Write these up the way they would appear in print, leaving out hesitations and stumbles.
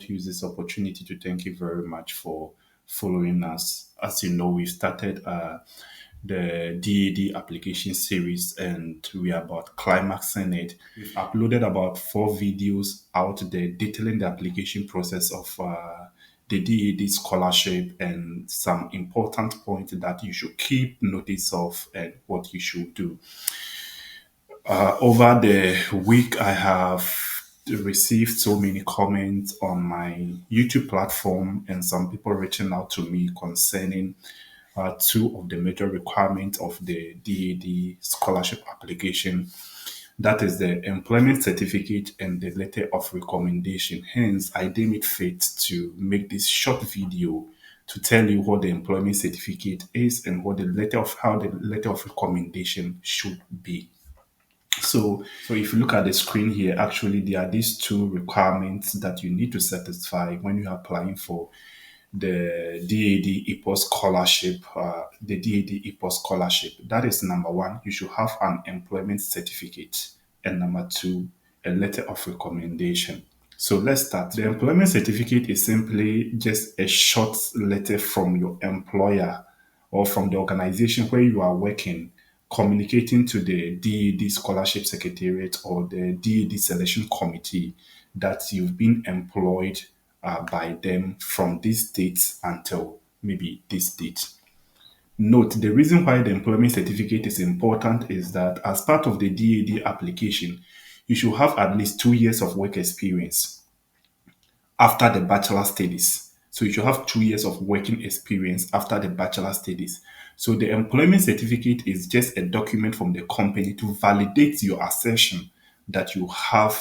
To use this opportunity to thank you very much for following us. As you know, we started the DAD application series and we are about climaxing it. We've uploaded about 4 videos out there detailing the application process of the DAD scholarship and some important points that you should keep notice of and what you should do. Over the week, I have received so many comments on my YouTube platform and some people reaching out to me concerning two of the major requirements of the DAD scholarship application. That is the employment certificate and the letter of recommendation. Hence, I deem it fit to make this short video to tell you what the employment certificate is and what the letter of how the letter of recommendation should be. So if you look at the screen here, actually there are these two requirements that you need to satisfy when you are applying for the DAD EPOS scholarship. The DAD EPOS scholarship. That is number one. You should have an employment certificate, and number two, a letter of recommendation. So let's start. The employment certificate is simply just a short letter from your employer or from the organization where you are working, communicating to the DAD Scholarship Secretariat or the DAD Selection Committee that you've been employed by them from this date until maybe this date. Note the reason why the employment certificate is important is that as part of the DAD application, you should have at least 2 years of work experience after the bachelor studies. So you should have 2 years of working experience after the bachelor studies. So the employment certificate is just a document from the company to validate your assertion that you have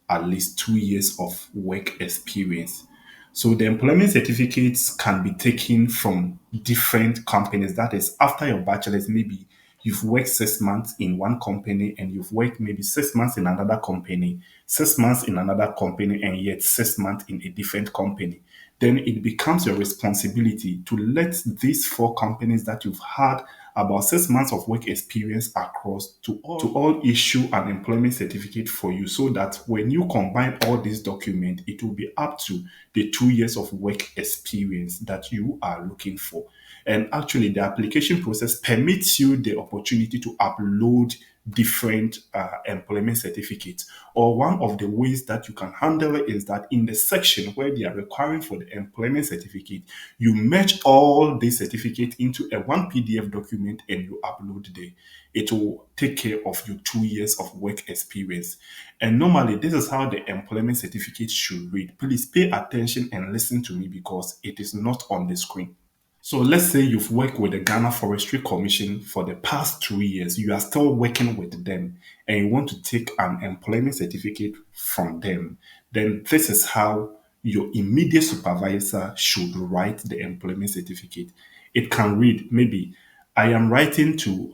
at least 2 years of work experience. So the employment certificates can be taken from different companies. That is, after your bachelor's, maybe you've worked 6 months in one company and you've worked maybe 6 months in another company, 6 months in another company, and yet 6 months in a different company. Then it becomes your responsibility to let these 4 companies that you've had about 6 months of work experience across to all issue an employment certificate for you so that when you combine all these documents, it will be up to the 2 years of work experience that you are looking for. And actually, the application process permits you the opportunity to upload different employment certificates. Or one of the ways that you can handle it is that in the section where they are requiring for the employment certificate, you merge all these certificates into a one PDF document and you upload there. It will take care of your 2 years of work experience. And normally, this is how the employment certificate should read. Please pay attention and listen to me because it is not on the screen. So let's say you've worked with the Ghana Forestry Commission for the past 2 years. You are still working with them and you want to take an employment certificate from them. Then this is how your immediate supervisor should write the employment certificate. It can read maybe, I am writing to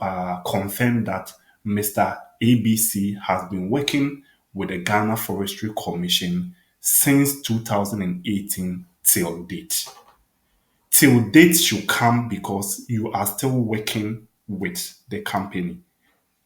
confirm that Mr. ABC has been working with the Ghana Forestry Commission since 2018 till date. Till date should come because you are still working with the company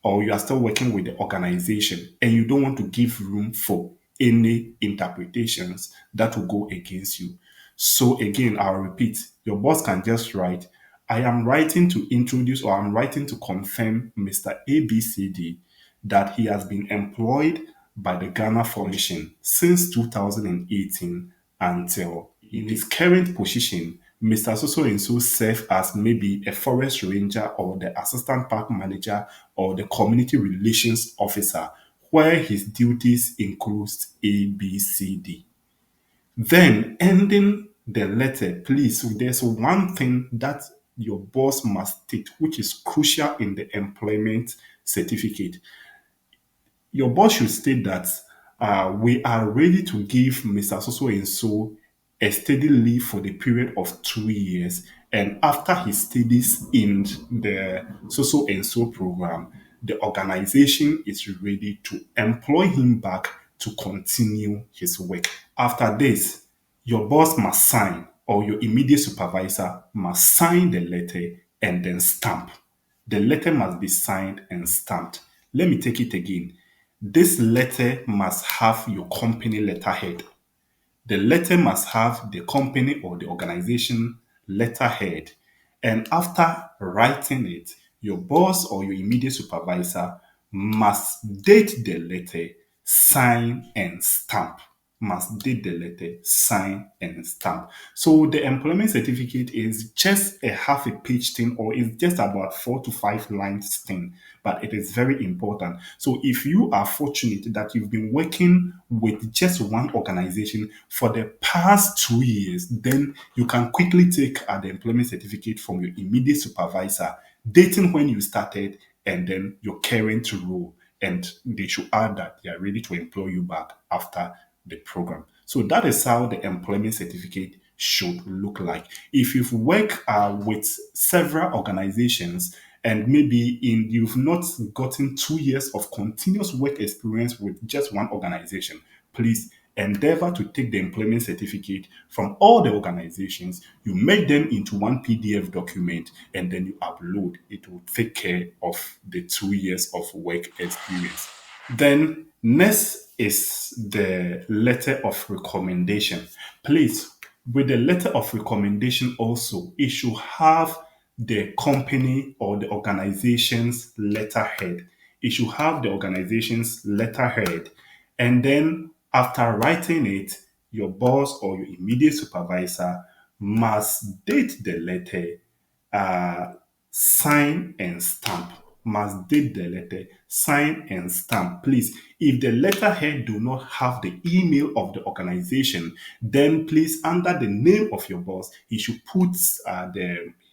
or you are still working with the organization and you don't want to give room for any interpretations that will go against you. So again, I'll repeat, your boss can just write, I am writing to introduce or I'm writing to confirm Mr. ABCD that he has been employed by the Ghana Formation since 2018 until in his current position, Mr. So and so serve as maybe a forest ranger or the assistant park manager or the community relations officer, where his duties includes A, B, C, D. Then ending the letter, please, there's one thing that your boss must state, which is crucial in the employment certificate. Your boss should state that we are ready to give Mr. So and so a steady leave for the period of 2 years. And after his studies in the so and so program, the organization is ready to employ him back to continue his work. After this, your boss must sign or your immediate supervisor must sign the letter and then stamp. The letter must be signed and stamped. Let me take it again. This letter must have your company letterhead. The letter must have the company or the organization letterhead. And after writing it, your boss or your immediate supervisor must date the letter, sign, and stamp. Must date the letter, sign, and stamp. So the employment certificate is just a half a page thing, or it's just about 4 to 5 lines thing, but it is very important. So if you are fortunate that you've been working with just one organization for the past 2 years, then you can quickly take the employment certificate from your immediate supervisor, dating when you started, and then your current role. And they should add that they are ready to employ you back after the program. So that is how the employment certificate should look like. If you've worked with several organizations and maybe you've not gotten 2 years of continuous work experience with just one organization, please endeavor to take the employment certificate from all the organizations, you make them into one PDF document, and then you upload. It will take care of the 2 years of work experience. Then next is the letter of recommendation. Please, with the letter of recommendation also, it should have the company or the organization's letterhead. It should have the organization's letterhead. And then after writing it, your boss or your immediate supervisor must date the letter, uh, sign and stamp. Must date the letter, sign and stamp. Please, if the letterhead do not have the email of the organization, then please, under the name of your boss, he should put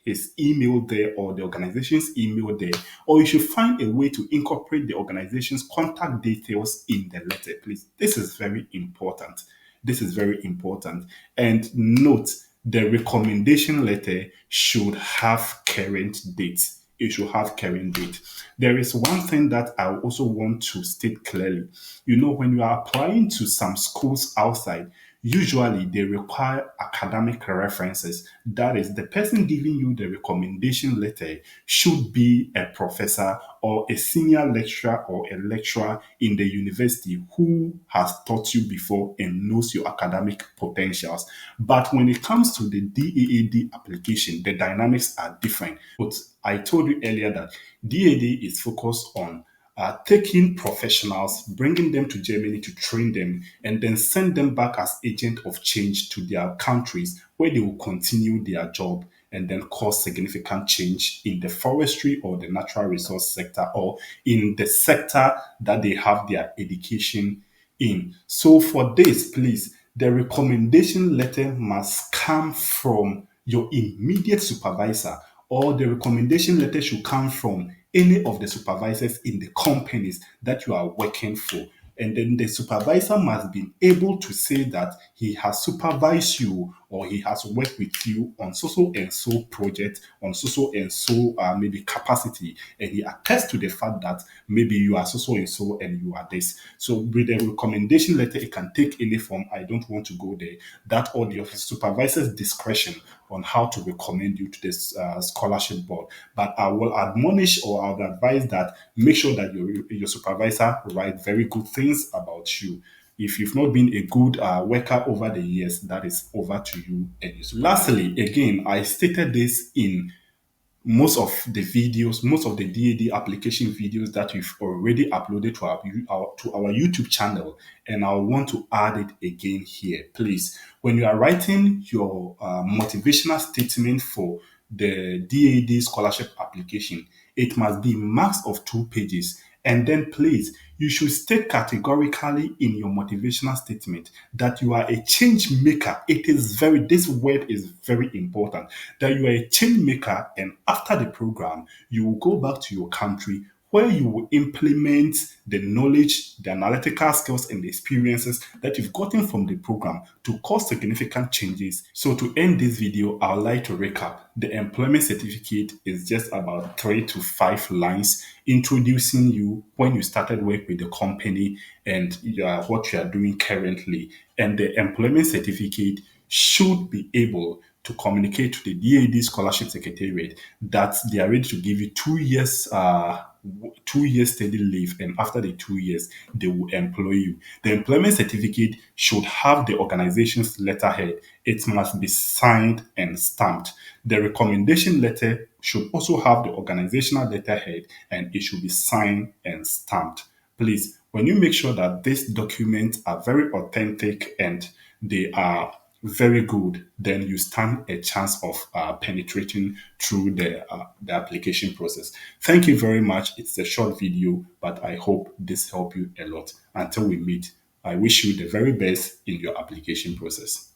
his email there or the organization's email there, or you should find a way to incorporate the organization's contact details in the letter. Please, this is very important. This is very important. And note, the recommendation letter should have current date. It should have current date. There is one thing that I also want to state clearly. You know, when you are applying to some schools outside, usually they require academic references. That is, the person giving you the recommendation letter should be a professor or a senior lecturer or a lecturer in the university who has taught you before and knows your academic potentials. But when it comes to the DAAD application, the dynamics are different. But I told you earlier that DAAD is focused on taking professionals, bringing them to Germany to train them, and then send them back as agent of change to their countries where they will continue their job and then cause significant change in the forestry or the natural resource sector or in the sector that they have their education in. So for this, please, the recommendation letter must come from your immediate supervisor, or the recommendation letter should come from any of the supervisors in the companies that you are working for. And then the supervisor must be able to say that he has supervised you or he has worked with you on so and so project, on so and so maybe capacity, and he attests to the fact that maybe you are so and so and you are this. So with the recommendation letter, it can take any form. I don't want to go there. That or the supervisor's discretion on how to recommend you to this scholarship board. But I will admonish or I would advise that make sure that your supervisor write very good things about you. If you've not been a good worker over the years, that is over to you. And lastly, again, I stated this in most of the videos, most of the DAD application videos that we've already uploaded to our YouTube channel, and I want to add it again here. Please, when you are writing your motivational statement for the DAD scholarship application, it must be max of 2 pages. And then please, you should state categorically in your motivational statement that you are a change maker. This word is very important, that you are a change maker, and after the program, you will go back to your country where you will implement the knowledge, the analytical skills, and the experiences that you've gotten from the program to cause significant changes. So to end this video, I would like to recap. The employment certificate is just about 3 to 5 lines introducing you when you started work with the company and what you are doing currently. And the employment certificate should be able to communicate to the DAD Scholarship Secretariat that they are ready to give you 2 years 2 years steady leave, and after the 2 years, they will employ you. The employment certificate should have the organization's letterhead. It must be signed and stamped. The recommendation letter should also have the organizational letterhead, and it should be signed and stamped. Please, when you make sure that these documents are very authentic and they are very good, then you stand a chance of penetrating through the application process. Thank you very much. It's a short video, but I hope this helped you a lot. Until we meet, I wish you the very best in your application process.